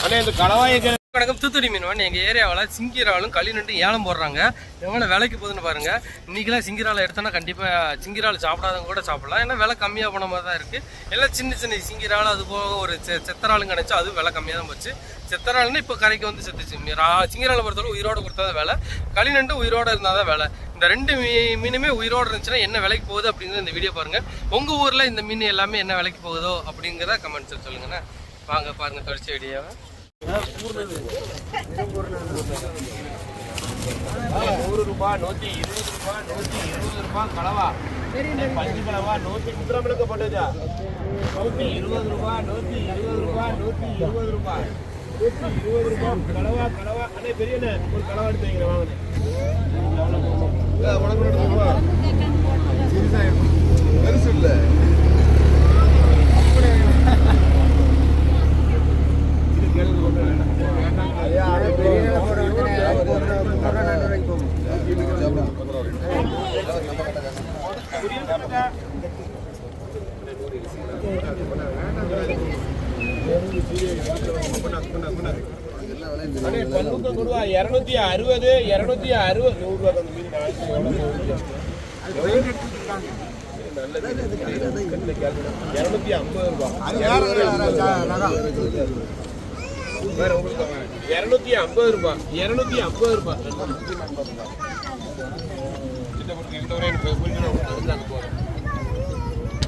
அண்ணே இந்த கலவாயை வணக்கம். தூத்துக்குடி மீன் எங்கள் ஏரியாவில் சிங்கிராலும் களி நண்டு ஏலம் போடுறாங்க. எவ்வளோ விலைக்கு போகுதுன்னு பாருங்கள். இன்றைக்கெல்லாம் சிங்கிரால் எடுத்தோன்னா கண்டிப்பாக சிங்கிரால் சாப்பிடாதவங்க கூட சாப்பிடலாம். ஏன்னா விலை கம்மியாக போன மாதிரி தான் இருக்குது. எல்லாம் சின்ன சின்ன சிங்கிரால் அது போக ஒரு செத்தராலும் கிடச்சி அதுவும் விலை கம்மியாக தான் போச்சு. செத்தரால்னு இப்போ கரைக்கு வந்து செத்துச்சு. சிங்கிராலை பொறுத்தவரை உயிரோடு கொடுத்தா தான் விலை, களி நண்டு உயிரோடு இருந்தால் தான் விலை. இந்த ரெண்டு மீனுமே உயிரோடு இருந்துச்சுன்னா என்ன விலைக்கு போகுது அப்படிங்கிறது இந்த வீடியோ பாருங்கள். உங்கள் ஊரில் இந்த மீன் எல்லாமே என்ன விலைக்கு போகுதோ அப்படிங்கிறத கமெண்ட்ஸில் சொல்லுங்கண்ணே. வாங்க பாருங்கள் தொடர்ச்சி வீடியோவை. 100 ரூபாய், 120 ரூபாய், 120 ரூபாய் கலவா, பஞ்சு கலவா, 130 போட்டதா, 120 ரூபாய், 120 ரூபாய், 120 ரூபாய், 120 ரூபாய் கலவா கலவா. அண்ணே பெரியண்ணே ஒரு கலவா எடுத்து வைக்கிறேன் வாங்கண்ணே. பெருசு இல்லை பல்லுக்கு கொடுவா 260 260 100 ரூபாய். நல்லது 250 ரூபாய் வேற உங்களுக்கு 250 ரூபாய் 250 ரூபாய்.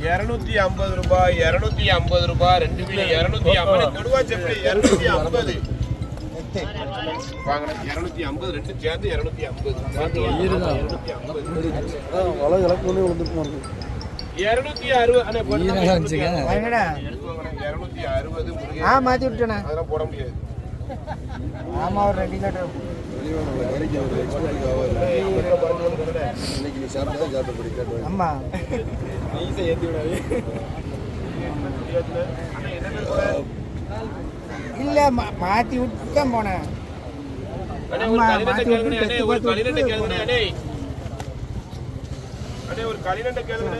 $250 ரூபாய் 250 ரூபாய் 2 கிலோ 250 கொடுவா செப்பி 250 வாங்க 250 ரெண்டு சேர்ந்து 250 மாத்தி விட்டேன். அதெல்லாம் போட முடியாது. ஆமா ஒரு 2 லிட்டர் ஆமா இல்ல மாத்தி விட்டு தான் போனேன். ஒரு களிநண்டை கேளுங்க.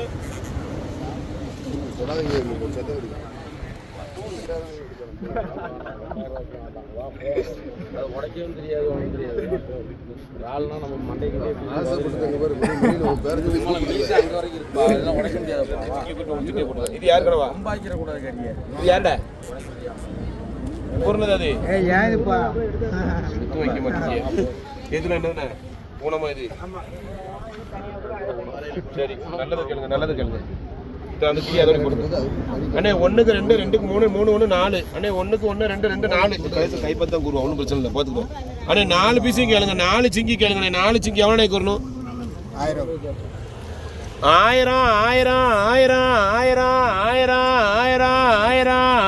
உடைக்கவும் தெரியாது ஒன்றும் தெரியாது. ஆள்னா நம்ம மண்டைக்கு உடைக்க முடியாது. இது யாரு கடவா அம்பாய்க்கிற கூடாது கறிய. இது யாருடா பொருள் அது? ஏன்ப்பா வைக்க மாட்டேங்க. எதுல என்ன ஊனமா இது? சரி நல்லது கேளுங்க நல்லது கேளுங்க. அந்த கீ அதோட போடுங்க அண்ணே. 1க்கு 2 2க்கு 3 3 1 4 அண்ணே. 1க்கு 1 2 2 4 கைப்பத்தான் கூறுவோம். ஒன்றும் பிரச்சனை இல்லை பார்த்துக்கோ அண்ணே. 4 பீஸையும் கேளுங்க. 4 சிங்கி கேளுங்க. 4 சிங்கி எவ்வளோ கூறணும்? 1000 1000 1000 1000 1000 1000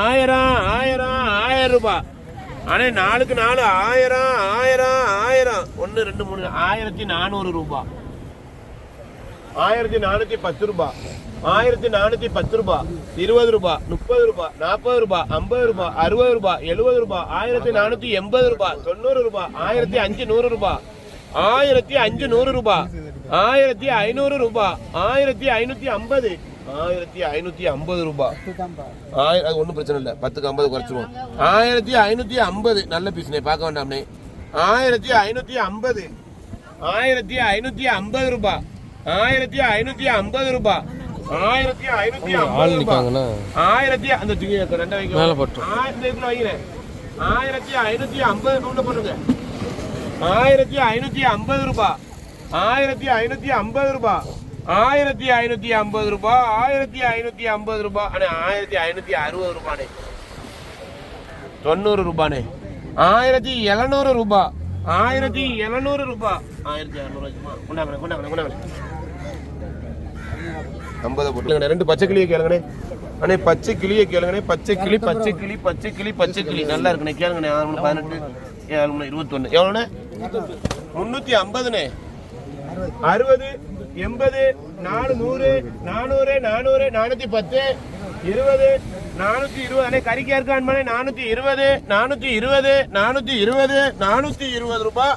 1000 1000 1000 ரூபாய் அண்ணே. 4க்கு 4 1000 1000 1000 1 2 3 1400 ரூபாய் 1410 ரூபாய் 1410 ரூபாய் 20 ரூபாய் 30 ரூபாய் 40 ரூபாய் 50 ரூபாய் 60 ரூபாய் 70 ரூபாய் 1480 ரூபாய் 90 ரூபாய் 1500 ரூபாய் 1500 ரூபாய் 1500 ரூபாய் 1550 1550 ரூபாய். அது ஒன்றும் பிரச்சனை இல்லை. 10க்கு 50 குறைச்சிருவோம். 1550 நல்ல பீஸ்னே பார்க்க வேண்டாம்னே. 1550 1550 ரூபாய் 1550 ரூபாய் 1550 அந்த துணி ரெண்டை வைக்க மேல போட்டு 1550 வைக்கிறேன். 1550 நூல்ல போட்டுங்க. 1550 ரூபாய் 1550 ரூபாய் 1550 ரூபாய் 1550 ரூபாய் அண்ணே. 1560 ரூபாண்ணே. 90 ரூபாண்ணே. 1700 ரூபாய் 1700 ரூபாய் 1600 கொண்டாங்க கொண்டாங்க கொண்டாங்க. 50 போட்டுங்க. 2 பச்சை கிளியை கேளுங்கண்ணே அண்ணே. பச்சை கிளியை கேளுங்கண்ணே. பச்சை கிளி பச்சை கிளி பச்சை கிளி பச்சை கிளி நல்லா இருக்குண்ணே. கேளுங்கண்ணே. 18 7 21 எவ்வளோண்ணே? 350ண்ணே. 60 80 400 400 400 410 20 420 அண்ணே. கறிக்கா இருக்கான் 420 420 420 420 ரூபாய்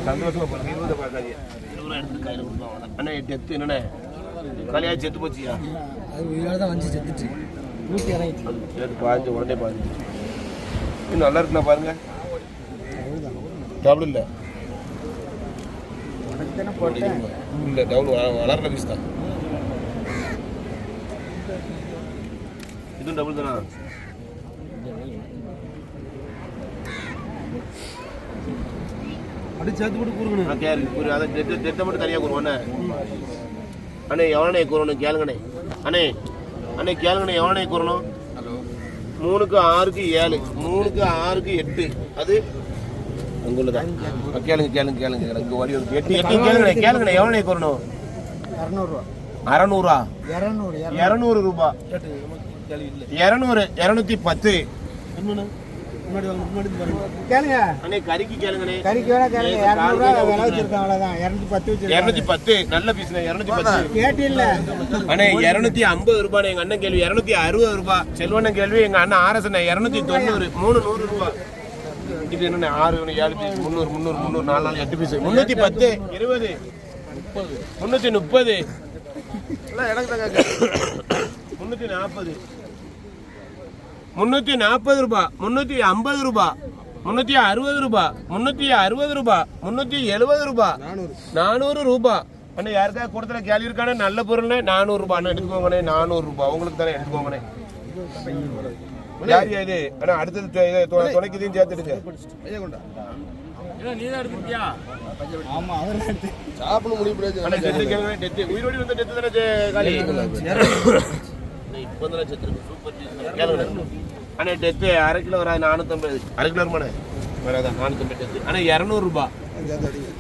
சந்தோஷமா போடுங்க. 20 பார்க்காதீங்க. 20 எடுத்து கையில் கொடுப்பாங்க அண்ணே. 8 என்னண்ணே காலியாக செத்து போச்சியா? அது உயிரோட தான் வந்து செத்துச்சு. ஊட்டி இறங்கி சரி பாஞ்சு உடனே பாஞ்சு. இன்னும் நல்லா இருக்குண்ணா பாருங்க. டபுள் இல்லை போட்டேன். இல்லை டபுள் வளர்ற பீஸ் தான். இதுவும் டபுள் தானா? அப்படி சேர்த்து போட்டு கூறுங்கண்ணே. கேரு கூறு அதை டெட்டை மட்டும் தனியாக கூறுவாண்ணே. அண்ணே எவ்வளோண்ணே கூறணும் கேளுங்கண்ணே. அண்ணே அண்ணே கேளுங்கண்ணே எவ்வளோண்ணே கூறணும்? 3க்கு 6க்கு 7 3க்கு 6க்கு 8 அது அங்குள்ளதான். கேளுங்க கேளுங்க கேளுங்க எனக்கு வழி வந்து 8 கேளுங்கண்ணே கேளுங்கண்ணே எவ்வளோண்ணே கூறணும்? 200 600 200 ரூபாய் 200 210 கேளுங்க. அண்ணே கறிக்கு கேளுங்கண்ணே. கறிக்கு வேணா கேளுங்க. 200 ரூபா விலை வச்சிருக்கேன் அவ்வளவுதான். 210 வச்சிருக்கேன். 210 நல்ல பீஸ்ண்ணே 210. கேட்டு இல்ல அண்ணே 250 ரூபாய் எங்க அண்ணன் கேள்வி 260 ரூபாய். செல்வண்ணன் கேள்வி எங்க அண்ணன் RS 290 300 ரூபாய். இது என்ன 6 7 பீஸ் 300 300 300 4 4 8 பீஸ் 310 20 330 எல்லாம் எனக்கு தான் 340 340 ரூபாய் 350 ரூபாய் 360 ரூபாய் 360 ரூபாய் 370 ரூபாய் 400 ரூபாய். அண்ணா யாருக்கா கொடுத்துல கேள்வி இருக்கானே நல்ல பொருள்னே 400 ரூபாய் எடுத்துக்கோங்கண்ணே. 400 ரூபாய் உங்களுக்கு தானே எடுத்துக்கோங்கண்ணே. யார் இது அண்ணா அடுத்தது துணைக்குதையும் சேர்த்துடுங்க. ஆமா அவர் சாப்பிட முடியும். உயிரோடி வந்து டெத்து தானே காலி இப்போ தானே செத்துருக்கு. சூப்பர் அண்ணே டெத்து 1/2 கிலோ வராது 450 1/2 கிலோ வருமானே வராதான் 450 டெத்து. அண்ணா 200 ரூபாய்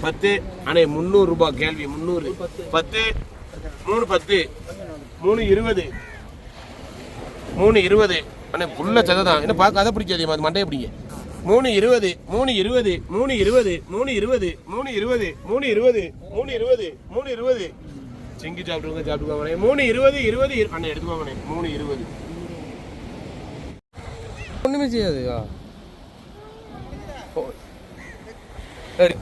10 அண்ணே 300 ரூபாய் கேள்வி 300 10 3 10 3 20 3 20 அண்ணே புள்ள சதை தான் என்ன பார்க்க அதை பிடிக்காது அது மண்டையை பிடிங்க. 3 20 3 20 3 20 3 20 3 20 3 20 3 20 3 20 சிங்கி சாப்பிட்டுருங்க சாப்பிட்டுக்கோங்க. 3 20 20 அண்ணே எடுத்துக்கோங்கண்ணே. 3 20 ஒண்ணுமே செய்யாது. சரி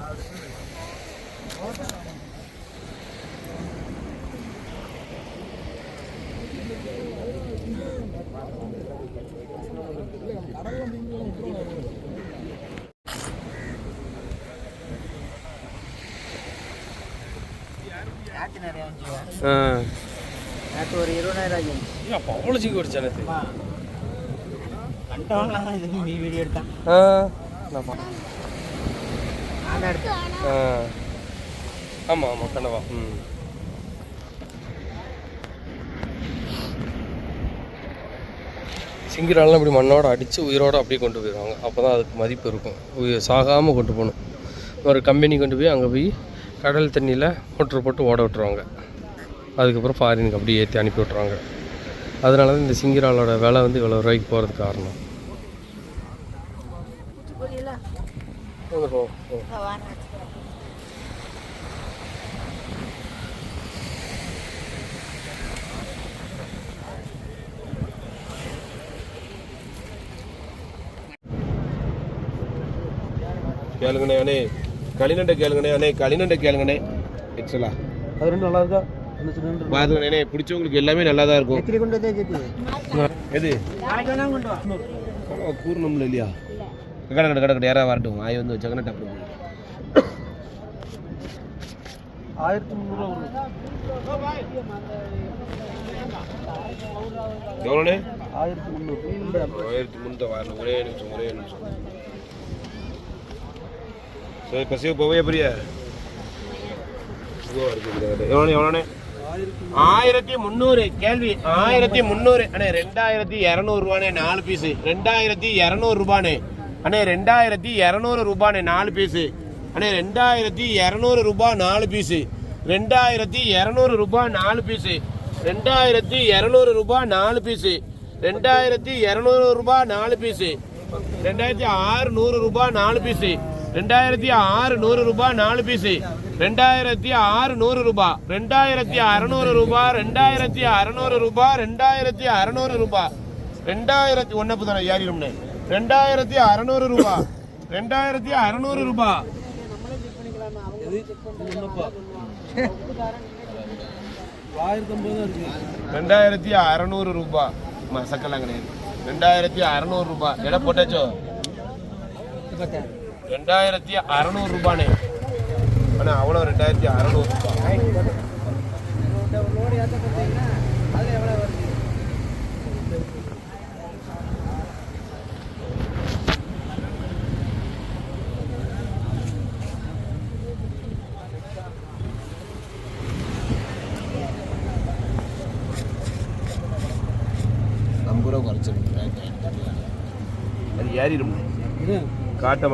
நேற்று ஒரு 20,000 ஆச்சு. அப்போ அவ்வளோ சிங்கி ஓடிச்சு எனக்கு. நீ வீடியோ எடுத்தான் ஆமாம் ஆமாம் கண்ணவா. சிங்கிராலாம் இப்படி மண்ணோட அடித்து உயிரோடு அப்படியே கொண்டு போயிடுவாங்க. அப்போ தான் அதுக்கு மதிப்பு இருக்கும். சாகாமல் கொண்டு போகணும். ஒரு கம்பெனி கொண்டு போய் அங்கே போய் கடல் தண்ணியில் மோட்ரு போட்டு ஓட விட்டுருவாங்க. அதுக்கப்புறம் ஃபாரினுக்கு அப்படியே ஏற்றி அனுப்பி விட்ருவாங்க. அதனால தான் இந்த சிங்கிராலோட விலை வந்து இவ்வளோ ரூபாய்க்கு போகிறதுக்கு காரணம். கேளுங்கண்ணே அண்ணே களிநண்டை கேளுங்கண்ணே அண்ணே களிநண்டை கேளுங்கண்ணே. எக்ஸலா அது ரெண்டும் நல்லா இருக்கா? பாருங்கண்ணே பிடிச்சவங்களுக்கு எல்லாமே நல்லா தான் இருக்கும். எது கூறணும்ல இல்லையா? கடை கடை கடை கடை யாராவது வரட்டும் ஆய் வந்து வச்சாங்கன்னா டப்பு 1300 எவ்வளோண்ணே? 1300 1300 வரணும். ஒரே நிமிஷம் சரி பசிய போவே பிரியா எவ்வளோண்ணே? 1300 கேள்வி 1300 அண்ணே 2200 ரூபாண்ணே 4 பீஸு 2200 ரூபாண்ணே அண்ணே 2200 ரூபாண்ணே 4 பீஸு அண்ணே 2200 ரூபாய் 4 பீஸு 2200 ரூபாய் 4 பீஸு 2200 ரூபாய் 4 பீஸு 2200 ரூபாய் 4 பீஸு 2600 ரூபாய் 4 பீஸு 2600 ரூபாய் 4 பீஸு 2600 ரூபாய் 2600 ரூபாய் 2600 ரூபாய் 2600 ரூபாய் 2000 ஒன்னப்பு தானே ஏறிடும்னே 2600 ரூபாய் 2600 ரூபாய் 2600 ரூபாய். மசக்கெல்லாம் கிடையாது. 2600 ரூபாய். எடை போட்டாச்சோ? 2600 ரூபானே. அண்ணா அவ்வளோ 2600 ரூபாய். குறைச்சிருக்கு. அது ஏறிடும் காட்ட